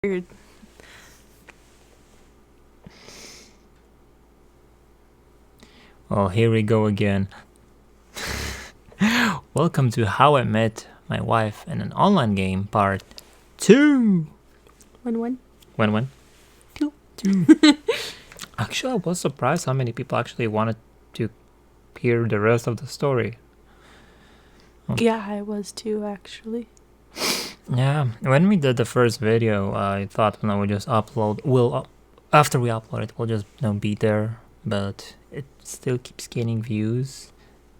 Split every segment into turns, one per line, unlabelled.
Weird.
Well, here we go again. Welcome to How I Met My Wife in an Online Game, Part 2.
One.
When?
Two.
Actually, I was surprised how many people actually wanted to hear the rest of the story.
Yeah, I was too, actually.
Yeah, when we did the first video, I thought, we'll just upload. After we upload it, we'll just be there. But it still keeps gaining views.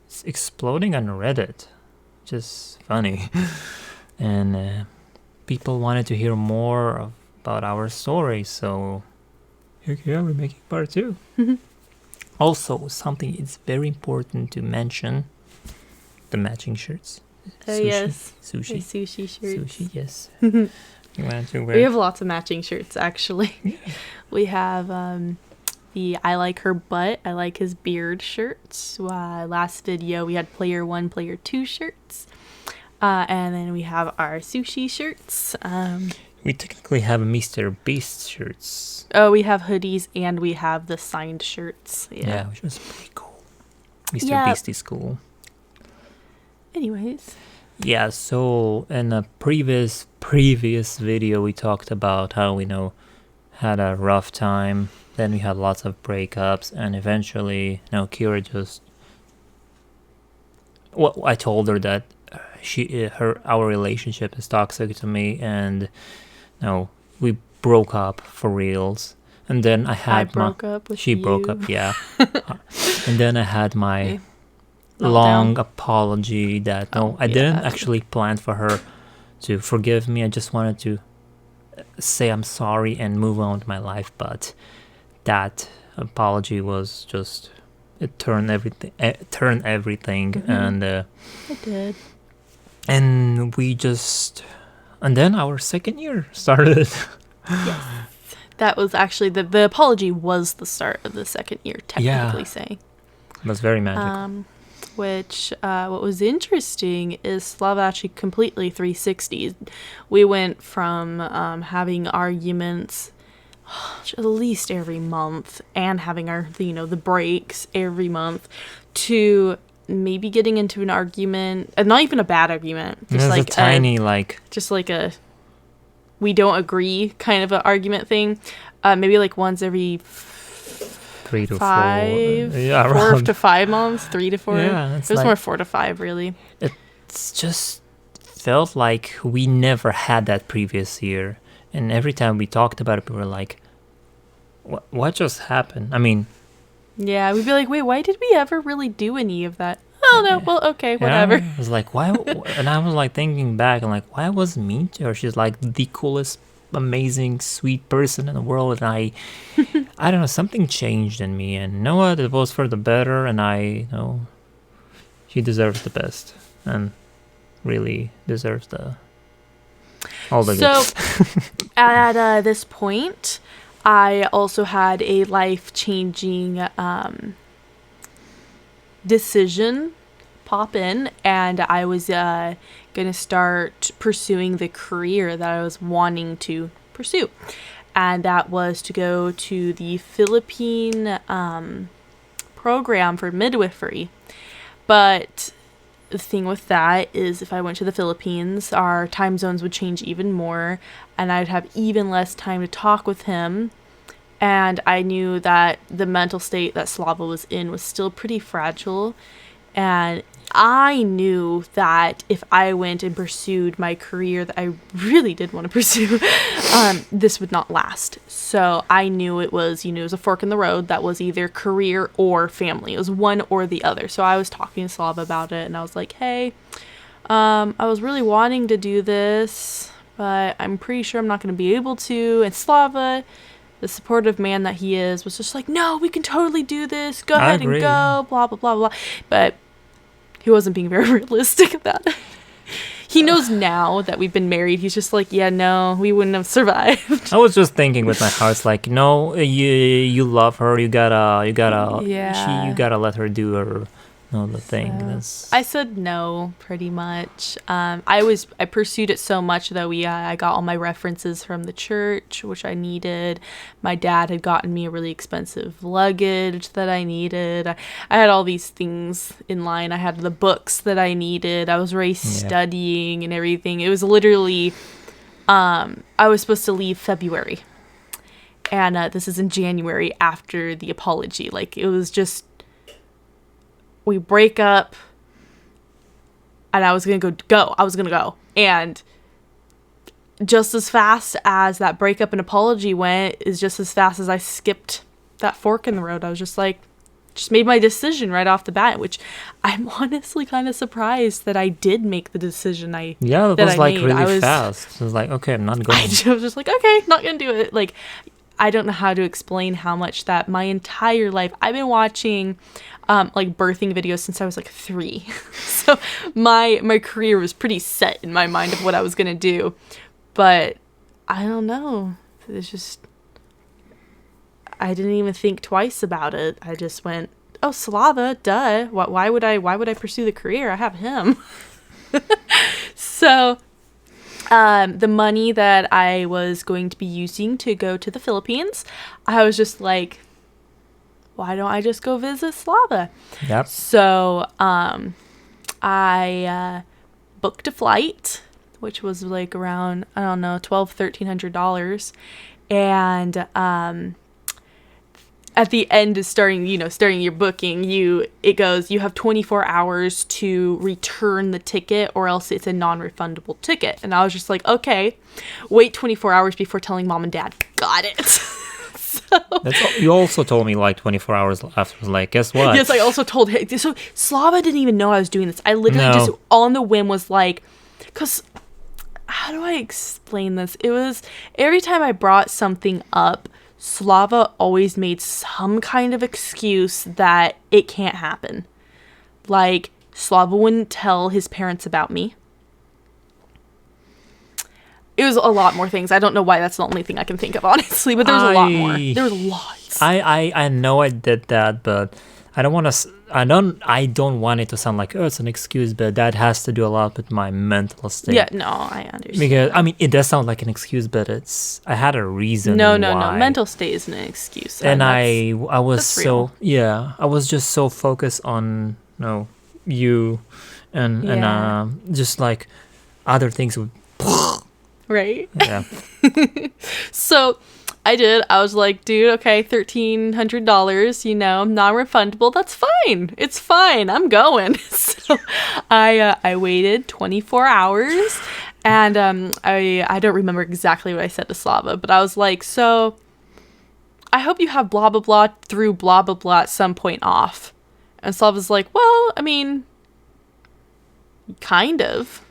It's exploding on Reddit, which is funny. And people wanted to hear more about our story, so here we're making part 2. Also, something is very important to mention: the matching shirts.
Yes.
Sushi.
Sushi shirts.
Sushi, yes. You wanted to wear.
We have lots of matching shirts, actually. We have the I like her butt, I like his beard shirts. Last video, we had player 1, player 2 shirts. And then we have our sushi shirts.
We technically have Mr. Beast shirts.
Oh, we have hoodies and we have the signed shirts.
Yeah, which was pretty cool. Mr. Beast is cool.
Anyways.
Yeah, so in a previous video, we talked about how we had a rough time. Then we had lots of breakups, and eventually, Kira just. Well, I told her that our relationship is toxic to me, and we broke up for reals. And then she broke up, yeah. And then I had my long apology that I didn't actually plan for her to forgive me. I just wanted to say I'm sorry and move on with my life, but that apology was just it turned everything and
it did.
And then our second year started.
Yes. That was actually the apology was the start of the second year, technically saying.
It was very magical.
Which what was interesting is Slava actually completely 360. We went from having arguments at least every month and having our the breaks every month to maybe getting into an argument, not even a bad argument, just like
a tiny
just like a we don't agree kind of an argument thing, maybe like once every
3 to
5,
4,
4 to 5 months, 3 to 4.
Yeah,
it was more 4 to 5, really.
It's just felt like we never had that previous year, and every time we talked about it, we were like, "What just happened?" I mean,
yeah, we'd be like, "Wait, why did we ever really do any of that?" Oh no, well, okay, whatever.
I was like, "Why?" And I was like thinking back, and like, why wasn't me to her? She's like the coolest, amazing, sweet person in the world, and I don't know, something changed in me, and it was for the better, and she deserves the best, and really deserves all the good.
So at this point, I also had a life-changing decision pop in, and I was gonna start pursuing the career that I was wanting to pursue, and that was to go to the Philippine program for midwifery. But the thing with that is, if I went to the Philippines, our time zones would change even more, and I'd have even less time to talk with him. And I knew that the mental state that Slava was in was still pretty fragile, and I knew that if I went and pursued my career that I really did want to pursue, this would not last. So I knew it was, it was a fork in the road that was either career or family. It was one or the other. So I was talking to Slava about it, and I was like, hey, I was really wanting to do this, but I'm pretty sure I'm not going to be able to. And Slava, the supportive man that he is, was just like, no, we can totally do this. Go ahead and go, blah, blah, blah, blah. But he wasn't being very realistic about it. He knows now that we've been married. He's just like, yeah, no, we wouldn't have survived.
I was just thinking with my heart, like, no, you love her. You gotta let her do her not the thing.
I said no, pretty much. I pursued it so much though. I got all my references from the church, which I needed. My dad had gotten me a really expensive luggage that I needed. I had all these things in line. I had the books that I needed. I was already studying and everything. It was literally, I was supposed to leave February. And this is in January after the apology. Like, it was just, we break up, and I was going to go. I was going to go. And just as fast as that breakup and apology went is just as fast as I skipped that fork in the road. I was just like, just made my decision right off the bat, which I'm honestly kind of surprised that I did make the decision
that was like made. Really fast. I was like, okay, I'm not going.
I was just like, okay, not going to do it. Like, I don't know how to explain how much that my entire life, I've been watching like birthing videos since I was like 3. So my career was pretty set in my mind of what I was going to do. But I don't know. It's just, I didn't even think twice about it. I just went, oh, Slava, duh. Why would I pursue the career? I have him. So the money that I was going to be using to go to the Philippines, I was just like, why don't I just go visit Slava?
Yep.
So I booked a flight, which was like around, I don't know, $1,200-$1,300. And at the end of starting your booking, it goes, you have 24 hours to return the ticket or else it's a non-refundable ticket. And I was just like, okay, wait 24 hours before telling mom and dad. Got it.
You also told me like 24 hours after. I was like, guess what?
Yes, I also told him. So Slava didn't even know I was doing this. I literally just on the whim was like, because how do I explain this? It was every time I brought something up, Slava always made some kind of excuse that it can't happen. Like, Slava wouldn't tell his parents about me. It was a lot more things. I don't know why that's the only thing I can think of, honestly, but there's a lot more. There was lots.
I know I did that, but I don't want it to sound like, oh, it's an excuse, but that has to do a lot with my mental state.
Yeah, no, I understand.
Because, I mean, it does sound like an excuse, but I had a reason
No.
why.
Mental state isn't an excuse.
And I was so, I was just so focused on, you and just like other things would...
Right?
Yeah.
So I did. I was like, dude, okay, $1,300, non-refundable. That's fine. It's fine. I'm going. So I waited 24 hours, and I don't remember exactly what I said to Slava, but I was like, so I hope you have blah, blah, blah through blah, blah, blah at some point off. And Slava's like, well, I mean, kind of.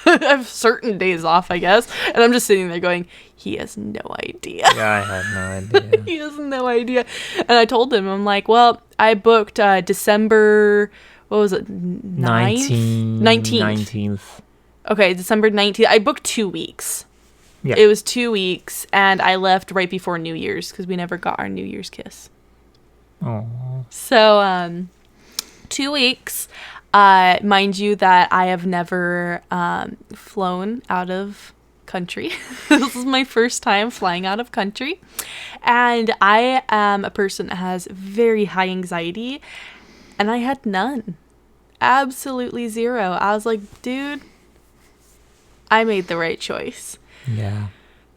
I have certain days off, I guess. And I'm just sitting there going, he has no idea.
Yeah, I had no idea.
He has no idea. And I told him, I'm like, well, I booked December, what was it? 19th. Okay, December 19th. I booked 2 weeks. Yeah. It was 2 weeks, and I left right before New Year's because we never got our New Year's kiss.
Oh.
So, 2 weeks. Mind you that I have never flown out of country. This is my first time flying out of country. And I am a person that has very high anxiety, and I had none. Absolutely zero. I was like, dude, I made the right choice.
Yeah.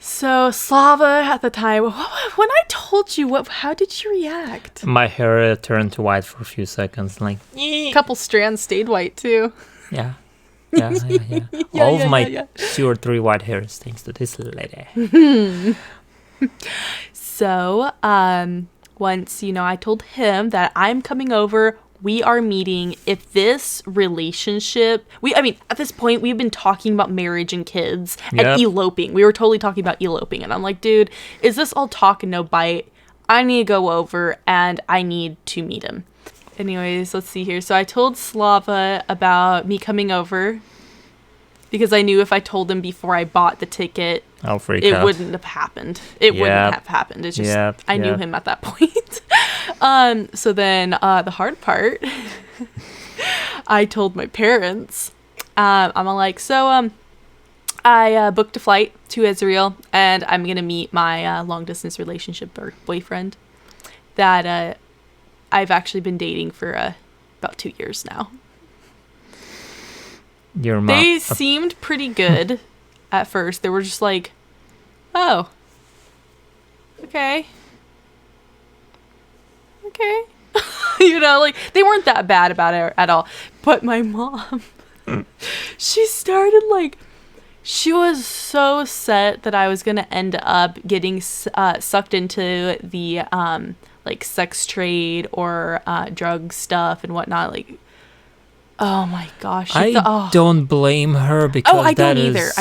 So Slava at the time, when I told you, how did you react?
My hair turned to white for a few seconds, like
a couple strands stayed white too.
Yeah. All of my 2 or 3 white hairs thanks to this lady.
So once I told him that I'm coming over. We are meeting. If this relationship, at this point, we've been talking about marriage and kids and eloping. We were totally talking about eloping. And I'm like, dude, is this all talk and no bite? I need to go over and I need to meet him. Anyways, let's see here. So I told Slava about me coming over because I knew if I told him before I bought the ticket,
it
wouldn't have happened. It wouldn't have happened. It's just, I knew him at that point. So then the hard part, I told my parents, I'm like, so I booked a flight to Israel, and I'm going to meet my long-distance relationship or boyfriend that I've actually been dating for about 2 years now.
Your mom.
They seemed pretty good at first. They were just like, oh, okay. You know, like, they weren't that bad about it at all. But my mom, she started, like, she was so set that I was going to end up getting sucked into the, like, sex trade or drug stuff and whatnot. Like, oh my gosh.
I don't blame her because
I don't either.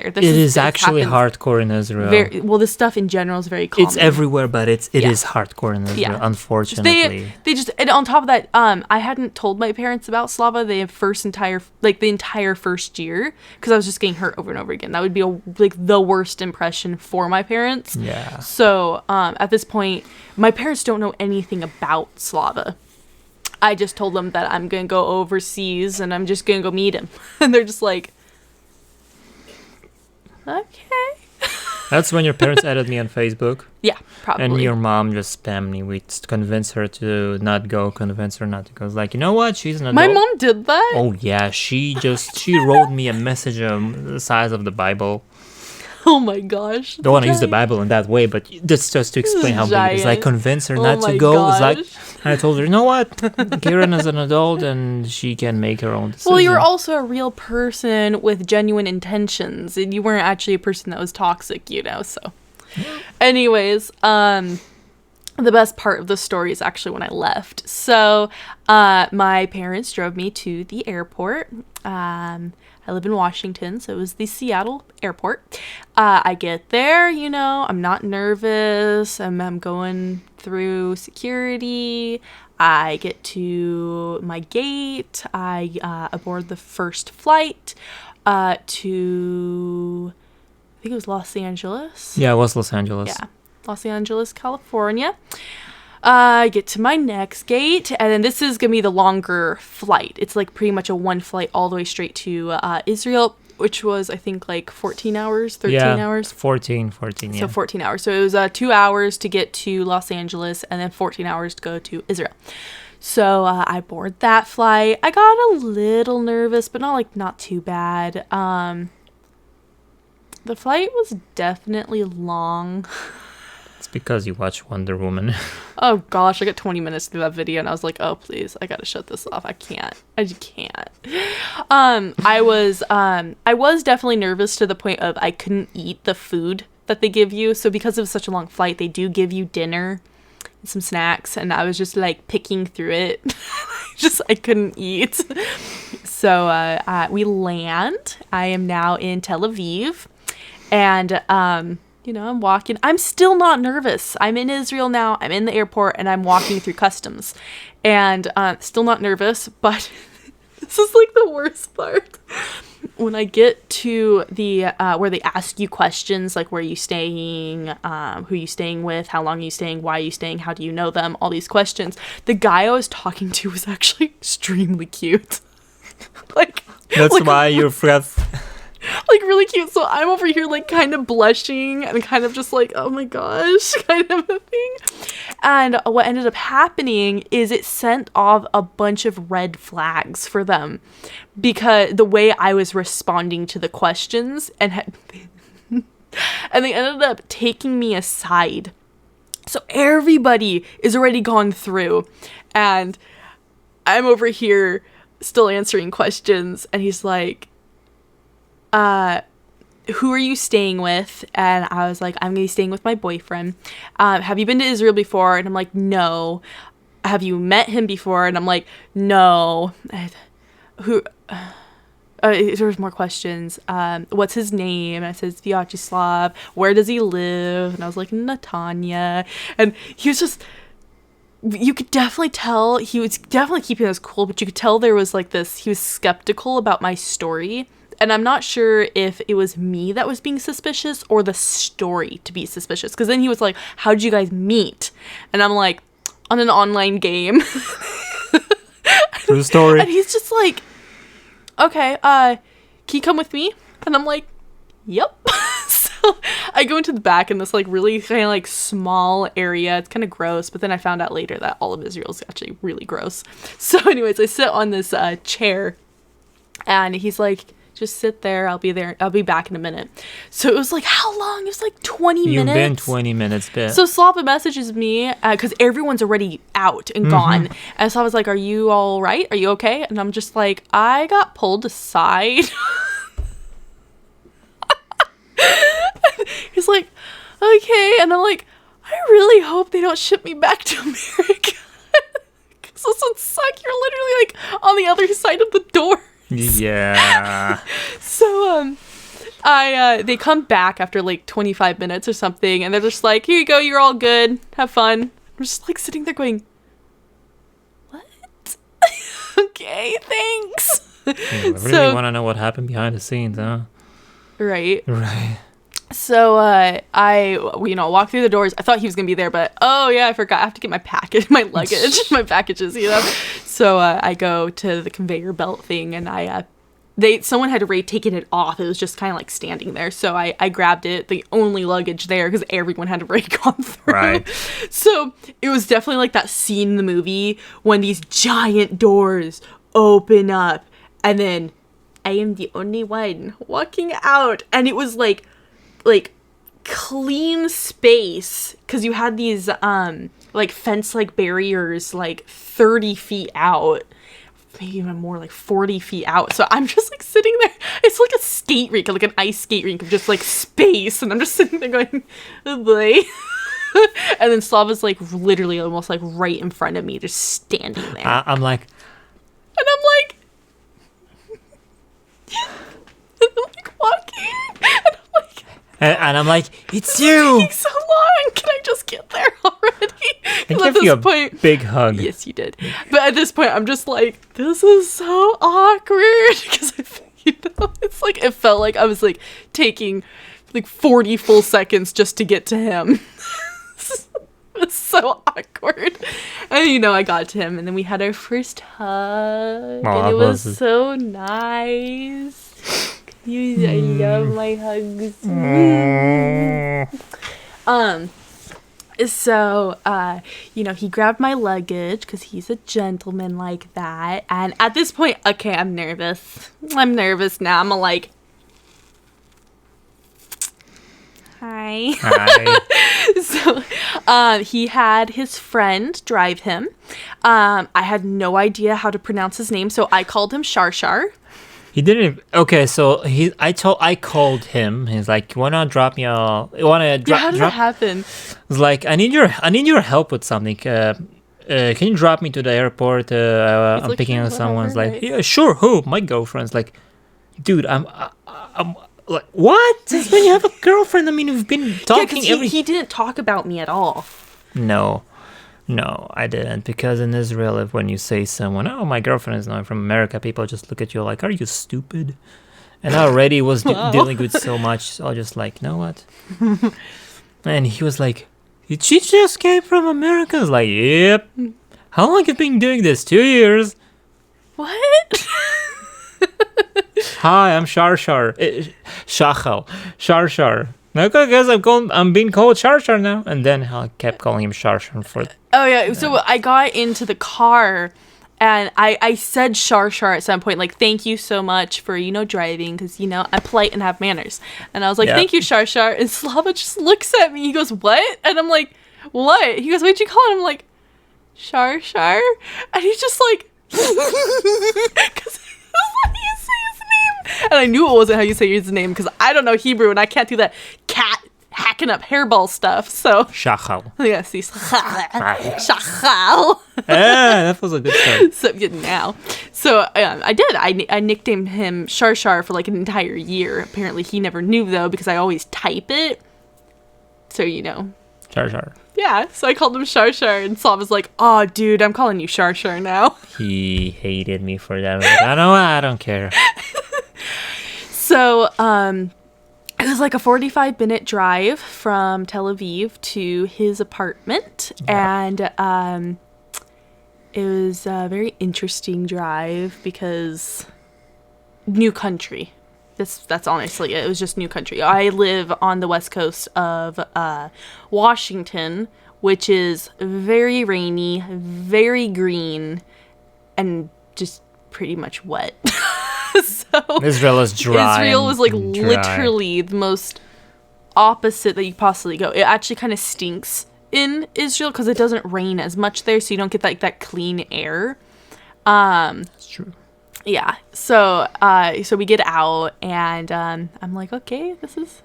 It is actually hardcore in Israel.
Well, this stuff in general is very common.
It's everywhere, but it is hardcore in Israel, unfortunately.
They just, and on top of that, I hadn't told my parents about Slava the entire first year, because I was just getting hurt over and over again. That would be the worst impression for my parents.
Yeah.
So at this point, my parents don't know anything about Slava. I just told them that I'm going to go overseas and I'm just going to go meet him. And they're just like, okay.
That's when your parents added me on Facebook.
Yeah, probably.
And your mom just spammed me with convince her to not go, convince her not to go. I was like, you know what? She's an adult.
My mom did that?
Oh, yeah. She wrote me a message the size of the Bible.
Oh my gosh.
Don't want to use the Bible in that way, but that's just to explain how big it is. Like, convince her not to go. It's like, I told her, you know what? Karen is an adult and she can make her own decision.
Well, you're also a real person with genuine intentions, and you weren't actually a person that was toxic, you know, so. Anyways, the best part of the story is actually when I left. So, my parents drove me to the airport. I live in Washington, so it was the Seattle airport. I get there, you know, I'm not nervous. I'm going through security. I get to my gate. I aboard the first flight to, I think it was Los Angeles.
Yeah, it was Los Angeles.
Yeah, Los Angeles, California. I get to my next gate, and then this is going to be the longer flight. It's like pretty much a one flight all the way straight to Israel, which was, I think, like 14 hours, 13 hours.
14, yeah.
So 14 hours. So it was 2 hours to get to Los Angeles, and then 14 hours to go to Israel. So I board that flight. I got a little nervous, but not too bad. The flight was definitely long.
It's because you watch Wonder Woman.
Oh gosh, I got 20 minutes through that video and I was like, oh please, I gotta shut this off. I just can't. I was definitely nervous to the point of I couldn't eat the food that they give you. So because of such a long flight, they do give you dinner and some snacks, and I was just like picking through it. I couldn't eat. So we land. I am now in Tel Aviv, and you know, I'm walking. I'm still not nervous. I'm in Israel now. I'm in the airport, and I'm walking through customs. And still not nervous, but this is like the worst part. When I get to the where they ask you questions, like where are you staying, who are you staying with, how long are you staying, why are you staying, how do you know them, all these questions. The guy I was talking to was actually extremely cute.
That's why you're friends.
Like really cute. So I'm over here like kind of blushing and kind of just like, oh my gosh, kind of a thing. And what ended up happening is it sent off a bunch of red flags for them because the way I was responding to the questions and they ended up taking me aside. So everybody is already gone through and I'm over here still answering questions and he's like, who are you staying with? And I was like, I'm gonna be staying with my boyfriend. Have you been to Israel before? And I'm like, no. Have you met him before? And I'm like, no. There's more questions. What's his name? And I said, Vyacheslav. Where does he live? And I was like, Netanya. And he was just, you could definitely tell, he was definitely keeping us cool, but you could tell there was like this, he was skeptical about my story. And I'm not sure if it was me that was being suspicious or the story to be suspicious. Because then he was like, how'd you guys meet? And I'm like, on an online game.
True story.
And he's just like, okay, can you come with me? And I'm like, yep. So I go into the back in this like really kind of like small area. It's kind of gross, but then I found out later that all of Israel is actually really gross. So anyways, I sit on this chair, and he's like, just sit there. I'll be back in a minute. So it was like, how long? It was like 20 minutes.
You've been 20 minutes, bit.
So Slava messages me because everyone's already out and gone. And so I was like, are you all right? Are you okay? And I'm just like, I got pulled aside. He's like, okay. And I'm like, I really hope they don't ship me back to America. Because this would suck. You're literally like on the other side of the door.
Yeah.
So they come back after like 25 minutes or something, and they're just like, here you go, you're all good, have fun. I'm just like sitting there going, what? Okay, thanks.
I really want to know what happened behind the scenes, huh?
Right.
So
I walked through the doors. I thought he was gonna be there, but oh yeah, I forgot. I have to get my package, my luggage, my packages, So I go to the conveyor belt thing, and someone had already taken it off. It was just kind of like standing there. So I grabbed it, the only luggage there, because everyone had already gone through.
Right.
So it was definitely like that scene in the movie when these giant doors open up, and then I am the only one walking out, and it was like clean space, because you had these like fence like barriers like 30 feet out, maybe even more, like 40 feet out. So I'm just like sitting there. It's like a skate rink, like an ice skate rink of just like space, and I'm just sitting there going, oh boy. And then Slava's like literally almost like right in front of me, just standing there.
I'm like,
and I'm like walking,
and I'm like, it's you.
Taking so long. Can I just get there already?
I gave you a big hug.
Yes, you did. But at this point, I'm just like, this is so awkward, because it's like it felt like I was like taking like 40 full seconds just to get to him. It's so awkward. And I got to him, and then we had our first hug, and it was so nice. I love my hugs. So he grabbed my luggage because he's a gentleman like that. And at this point, okay, I'm nervous now. I'm like, hi. So he had his friend drive him. I had no idea how to pronounce his name, so I called him Shar.
He didn't. Okay, so I called him. He's like, "Why not drop me a? How did
that happen?"
I was like, "I need your help with something. Can you drop me to the airport? I'm
like,
picking up someone." He's like,
right?
"Yeah, sure. Who? My girlfriend's like, dude, I'm like, what? Since when you have a girlfriend? I mean, we've been talking.
He didn't talk about me at all.
No, I didn't, because in Israel, when you say someone, oh, my girlfriend is not from America, people just look at you like, are you stupid? And I already was dealing with so much, so I was just like, you know what? And he was like, she just came from America. I was like, yep. How long have you been doing this? 2 years.
What?
Hi, I'm Shachal. Shar. Okay, guys, I'm being called Shar now. And then I kept calling him Shar for...
Oh, yeah. So I got into the car, and I said Shar at some point, like, thank you so much for, driving, because, I'm polite and have manners. And I was like, thank you, Shar. And Slava just looks at me. He goes, what? And I'm like, what? He goes, what'd you call it? I'm like, Shar. And he's just like, because that's how you say his name. And I knew it wasn't how you say his name, because I don't know Hebrew, and I can't do that cat hacking up hairball stuff. So
Shachal.
Yes, he's Shachal.
Yeah, that was a good start.
So now, so I did. I nicknamed him Shar for like an entire year. Apparently, he never knew though, because I always type it. So
Shar.
Yeah, so I called him Shar, and Saul was like, "Oh, dude, I'm calling you Shar now."
He hated me for that. I was like, I don't care.
So It was like a 45-minute drive from Tel Aviv to his apartment. Yeah. And it was a very interesting drive because new country. That's honestly it. It was just new country. I live on the west coast of Washington, which is very rainy, very green, and just pretty much wet. So
Israel is dry.
Israel was like literally the most opposite that you possibly go. It actually kind of stinks in Israel because it doesn't rain as much there, so you don't get that clean air.
That's true.
Yeah. So we get out, and I'm like, okay, this is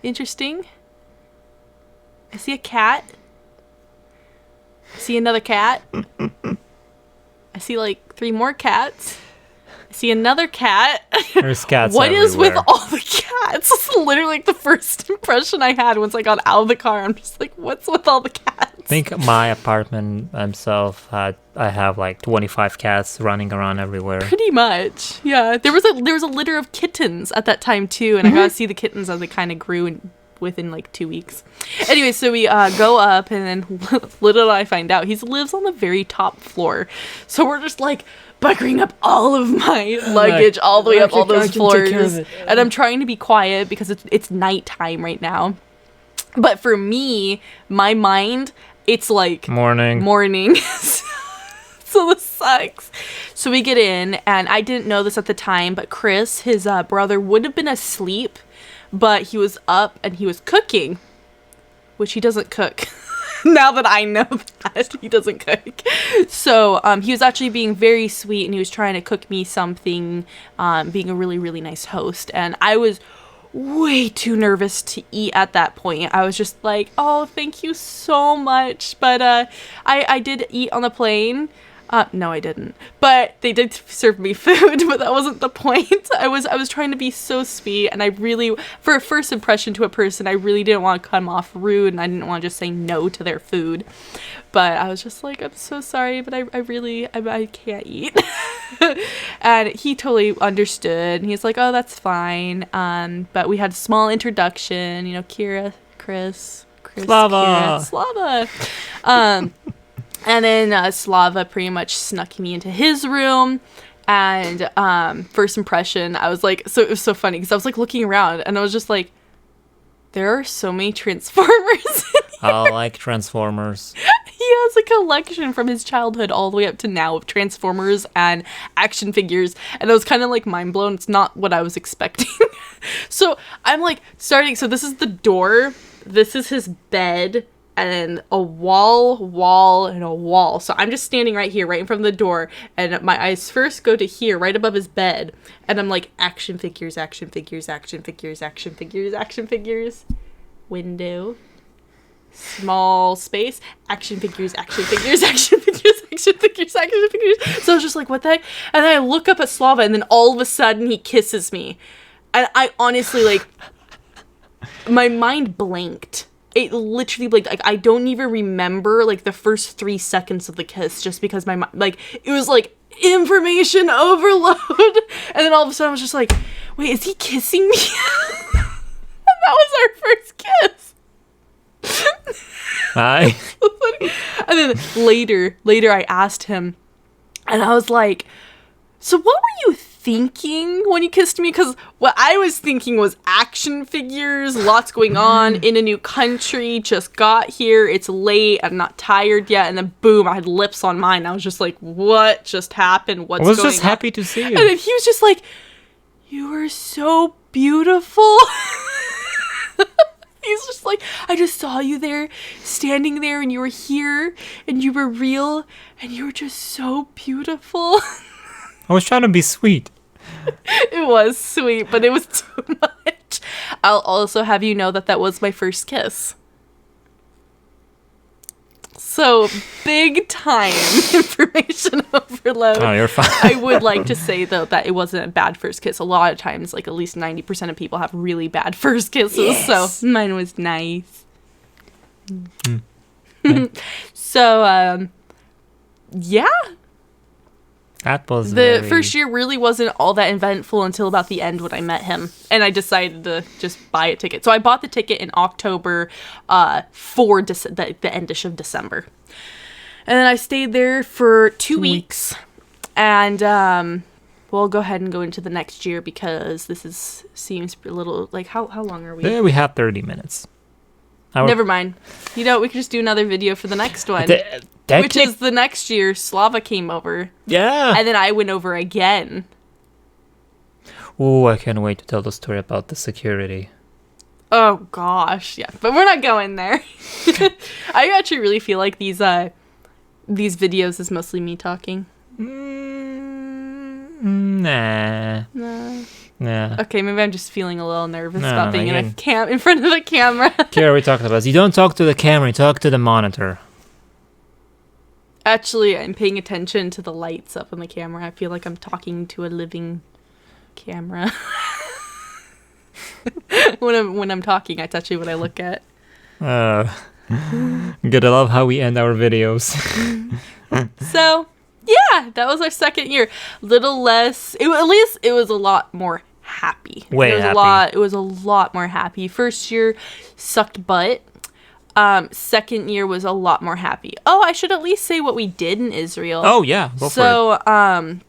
interesting. I see a cat. I see another cat. I see like 3 more cats. I see another cat.
There's cats
What
everywhere.
is with all the cats? It's literally like the first impression I had once I got out of the car. I'm just like, what's with all the cats?
I think my apartment myself I have like 25 cats running around everywhere.
Pretty much, yeah. There was a litter of kittens at that time too, and I got to see the kittens as they kind of grew within like 2 weeks. Anyway, so we go up, and then little did I find out he lives on the very top floor. So we're just like buckling up all of my luggage all the way up all those floors, and I'm trying to be quiet because it's nighttime right now. But for me, my mind, it's like morning. So this sucks. So we get in, and I didn't know this at the time, but Chris, his brother, would have been asleep, but he was up and he was cooking, which he doesn't cook. Now that I know that he doesn't cook. So he was actually being very sweet, and he was trying to cook me something, being a really, really nice host. And I was way too nervous to eat at that point. I was just like, oh, thank you so much. But I did eat on the plane. No, I didn't. But they did serve me food, but that wasn't the point. I was trying to be so sweet, and I really, for a first impression to a person, I really didn't want to come off rude, and I didn't want to just say no to their food. But I was just like, I'm so sorry, but I can't eat. And he totally understood, and he's like, oh, that's fine. But we had a small introduction, Kira, Chris,
Slava.
Kira, Slava. And then Slava pretty much snuck me into his room. And first impression, I was like, so it was so funny because I was like looking around, and I was just like, there are so many Transformers in here.
I like Transformers.
He has a collection from his childhood all the way up to now of Transformers and action figures. And I was kind of like mind blown. It's not what I was expecting. So I'm like starting. So this is the door. This is his bed. And a wall, and a wall. So I'm just standing right here, right in front of the door, and my eyes first go to here, right above his bed, and I'm like, action figures, action figures, action figures, action figures, action figures, window, small space, action figures, action figures, action figures, action figures, action figures. So I was just like, what the heck? And then I look up at Slava, and then all of a sudden he kisses me. And I honestly, like, my mind blanked. It literally, like, I don't even remember, like, the first 3 seconds of the kiss, just because my mind, like, it was, like, information overload. And then all of a sudden I was just like, wait, is he kissing me? And that was our first kiss.
Hi.
And then later I asked him, and I was like, so what were you thinking when you kissed me? Because what I was thinking was action figures, lots going on, in a new country, just got here, it's late, I'm not tired yet, and then boom, I had lips on mine. I was just like, what just happened? What's going on?
I was just happy to see you.
And then he was just like, you are so beautiful. He's just like, I just saw you there, standing there, and you were here, and you were real, and you were just so beautiful.
I was trying to be sweet.
It was sweet, but it was too much. I'll also have you know that was my first kiss. So, big time information overload.
Oh, you're fine.
I would like to say, though, that it wasn't a bad first kiss. A lot of times, like, at least 90% of people have really bad first kisses. Yes. So, mine was nice.
Mm.
So, yeah.
That was
the first year really wasn't all that eventful until about the end when I met him, and I decided to just buy a ticket. So I bought the ticket in October for the endish of December, and then I stayed there for 2 weeks. And we'll go ahead and go into the next year because this seems a little like how long are we?
Yeah, we have 30 minutes.
Never mind. We could just do another video for the next one. Which is the next year, Slava came over.
Yeah.
And then I went over again.
Oh, I can't wait to tell the story about the security.
Oh, gosh. Yeah, but we're not going there. I actually really feel like these videos is mostly me talking.
Nah.
Okay, maybe I'm just feeling a little nervous about being in front of a camera.
Kira, we talked about this. You don't talk to the camera, you talk to the monitor.
Actually, I'm paying attention to the lights up on the camera. I feel like I'm talking to a living camera. when I'm talking, that's actually what I look at.
Good. I love how we end our videos.
So, yeah, that was our second year. Little less. At least it was a lot more happy. It was a lot more happy. First year sucked butt. Second year was a lot more happy. Oh, I should at least say what we did in Israel.
Oh, yeah. Go for
it.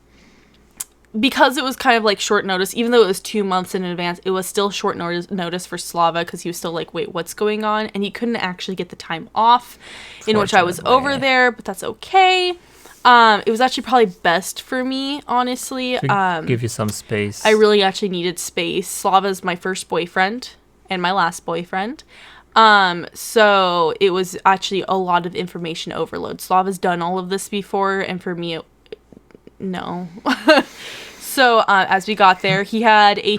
Because it was kind of like short notice, even though it was 2 months in advance, it was still short notice for Slava because he was still like, wait, what's going on? And he couldn't actually get the time off in which I was over there, but that's okay. It was actually probably best for me, honestly.
Give you some space.
I really actually needed space. Slava's my first boyfriend and my last boyfriend. So it was actually a lot of information overload. Slava's done all of this before, and for me, no. So, as we got there, he had a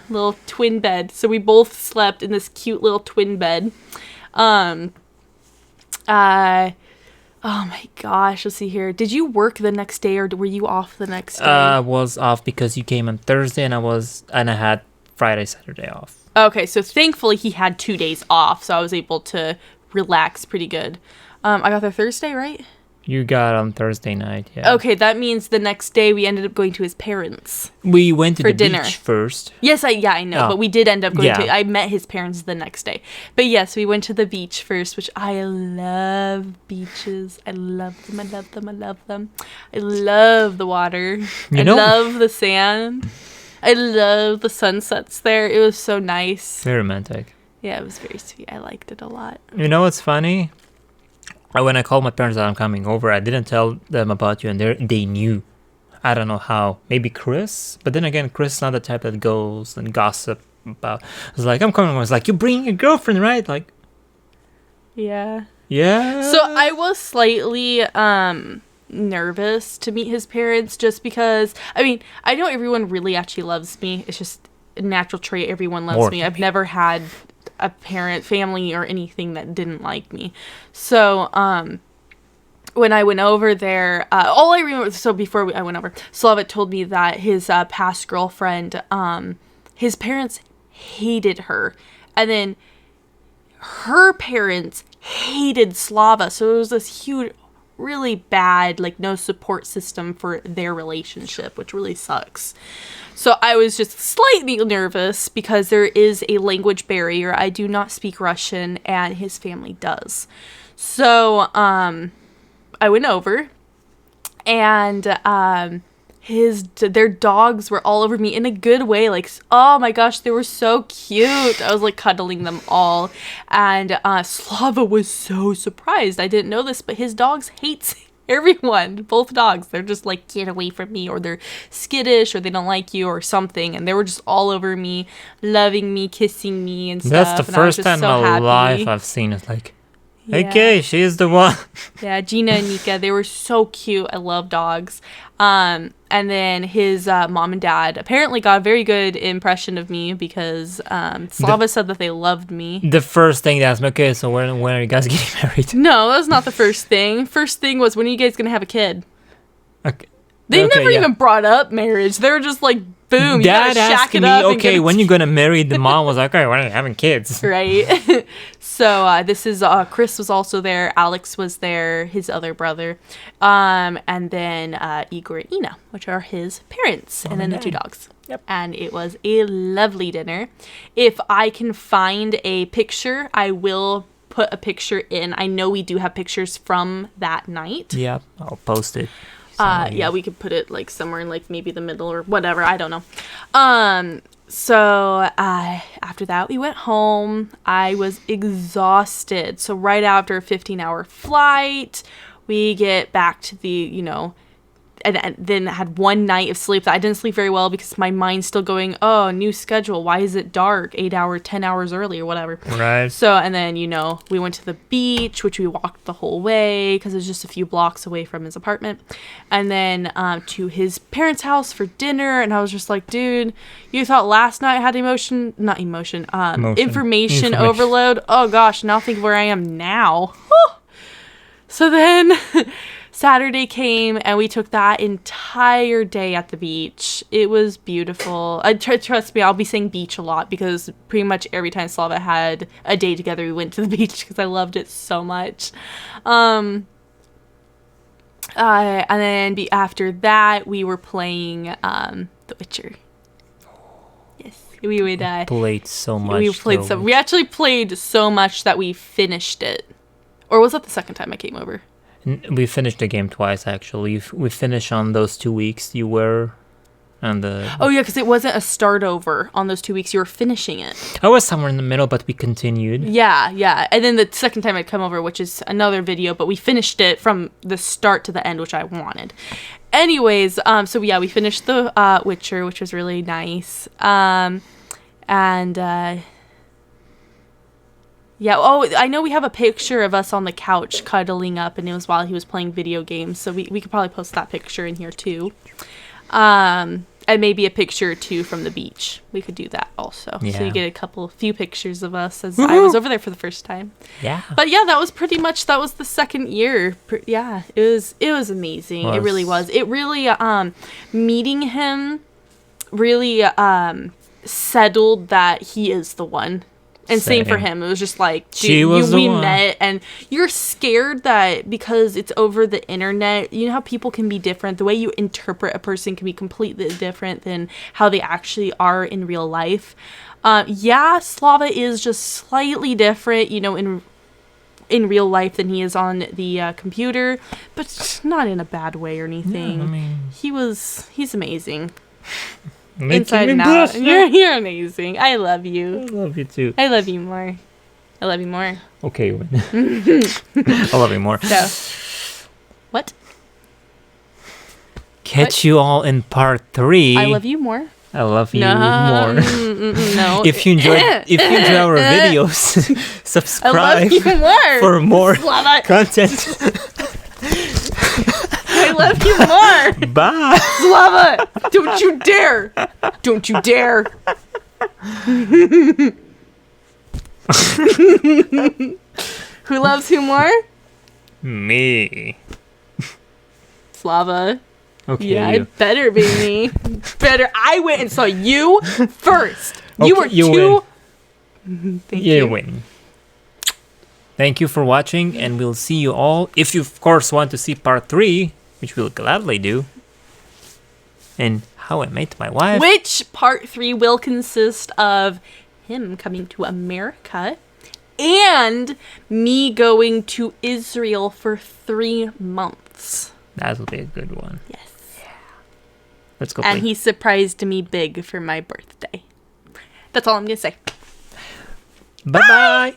little twin bed. So we both slept in this cute little twin bed. Oh my gosh, let's see here. Did you work the next day, or were you off the next day?
I was off because you came on Thursday, and I had Friday, Saturday off.
Okay, so thankfully he had 2 days off, so I was able to relax pretty good. I got there Thursday, right?
You got on Thursday night, yeah.
Okay, that means the next day we ended up going to his parents.
We went to the
dinner.
Beach first.
Yes, I know, but we did end up going to... I met his parents the next day. But yes, we went to the beach first, which I love beaches. I love them, I love them, I love them. I love the water. I love the sand. I love the sunsets there. It was so nice.
Very romantic.
Yeah, it was very sweet. I liked it a lot.
You know what's funny? When I called my parents that I'm coming over, I didn't tell them about you, and they knew. I don't know how. Maybe Chris? But then again, Chris is not the type that goes and gossip about... I was like, I'm coming over. I was like, you bring your girlfriend, right? Like...
Yeah.
Yeah?
So I was slightly nervous to meet his parents just because... I mean, I know everyone really actually loves me. It's just a natural trait. Everyone loves me. I've never had... a parent, family, or anything that didn't like me. So, when I went over there, all I remember, so before I went over, Slava told me that his past girlfriend, his parents hated her. And then her parents hated Slava. So it was this huge, really bad, like, no support system for their relationship, which really sucks. So I was just slightly nervous because there is a language barrier. I do not speak Russian, and his family does. So I went over, and their dogs were all over me in a good way. Like, oh my gosh, they were so cute. I was like cuddling them all, and Slava was so surprised. I didn't know this, but his dogs hate everyone, both dogs. They're just like, get away from me, or they're skittish, or they don't like you, or something. And they were just all over me, loving me, kissing me, and stuff.
That's the first time in my life I've seen it. Like, okay, she's the one.
Yeah, Gina and Nika, they were so cute. I love dogs. And then his mom and dad apparently got a very good impression of me because Slava said that they loved me.
The first thing they asked me, okay, so when are you guys getting married?
No, that was not the first thing. First thing was, when are you guys going to have a kid?
Okay.
They never even brought up marriage. They were just like boom.
Dad asked me, okay, when you gonna marry? The mom was like, okay, when are you having kids?
Right. So this is Chris was also there. Alex was there, his other brother, and then Igor and Ina, which are his parents, and then the 2 dogs.
Yep.
And it was a lovely dinner. If I can find a picture, I will put a picture in. I know we do have pictures from that night.
Yeah, I'll post it.
Yeah, we could put it like somewhere in like maybe the middle or whatever. I don't know. So after that, we went home. I was exhausted. So right after a 15-hour flight, we get back to the, and then had one night of sleep that I didn't sleep very well because my mind's still going, oh, new schedule. Why is it dark 10 hours early or whatever?
Right.
So, and then, we went to the beach, which we walked the whole way because it was just a few blocks away from his apartment. And then to his parents' house for dinner. And I was just like, dude, you thought last night I had information overload. Oh, gosh, now think where I am now. So then... Saturday came and we took that entire day at the beach. It was beautiful. Trust me, I'll be saying beach a lot because pretty much every time Slava had a day together, we went to the beach because I loved it so much. And then after that, we were playing The Witcher. Yes, we would
played so much.
We actually played so much that we finished it. Or was that the second time I came over?
We finished the game twice, actually. We finished on those 2 weeks you were on the...
Oh, yeah, because it wasn't a start over on those 2 weeks. You were finishing it.
I was somewhere in the middle, but we continued.
Yeah. And then the second time I'd come over, which is another video, but we finished it from the start to the end, which I wanted. Anyways, so yeah, we finished The Witcher, which was really nice. Yeah, I know we have a picture of us on the couch cuddling up, and it was while he was playing video games, so we could probably post that picture in here too. And maybe a picture or two from the beach. We could do that also. Yeah. So you get few pictures of us as I was over there for the first time.
Yeah.
But yeah, that was the second year. Yeah, it was amazing. It really was. It really, meeting him really settled that he is the one. And same for him. It was just like, dude, we met, and you're scared that because it's over the internet, you know how people can be different. The way you interpret a person can be completely different than how they actually are in real life. Slava is just slightly different, in real life than he is on the computer, but not in a bad way or anything. Yeah, he's amazing. Inside and out. You're amazing. I love you.
I love you too.
I love you more.
Okay, I love you more.
So, what?
Catch you all in part 3.
I love you more.
I love you more.
No.
If you enjoy our videos, subscribe.
I love you more.
For more content.
I love you more.
Bye.
Slava, don't you dare. Don't you dare. Who loves who more?
Me.
Slava.
Okay.
Yeah, it better be me. Better. I went and saw you first.
You
you
win. You win. Thank you for watching, and we'll see you all. If you, of course, want to see part 3, which we'll gladly do, and How I Met My Wife.
Which part 3 will consist of him coming to America and me going to Israel for 3 months.
That'll be a good one.
Yes.
Yeah. Let's go.
And he surprised me big for my birthday. That's all I'm going to say.
Bye-bye.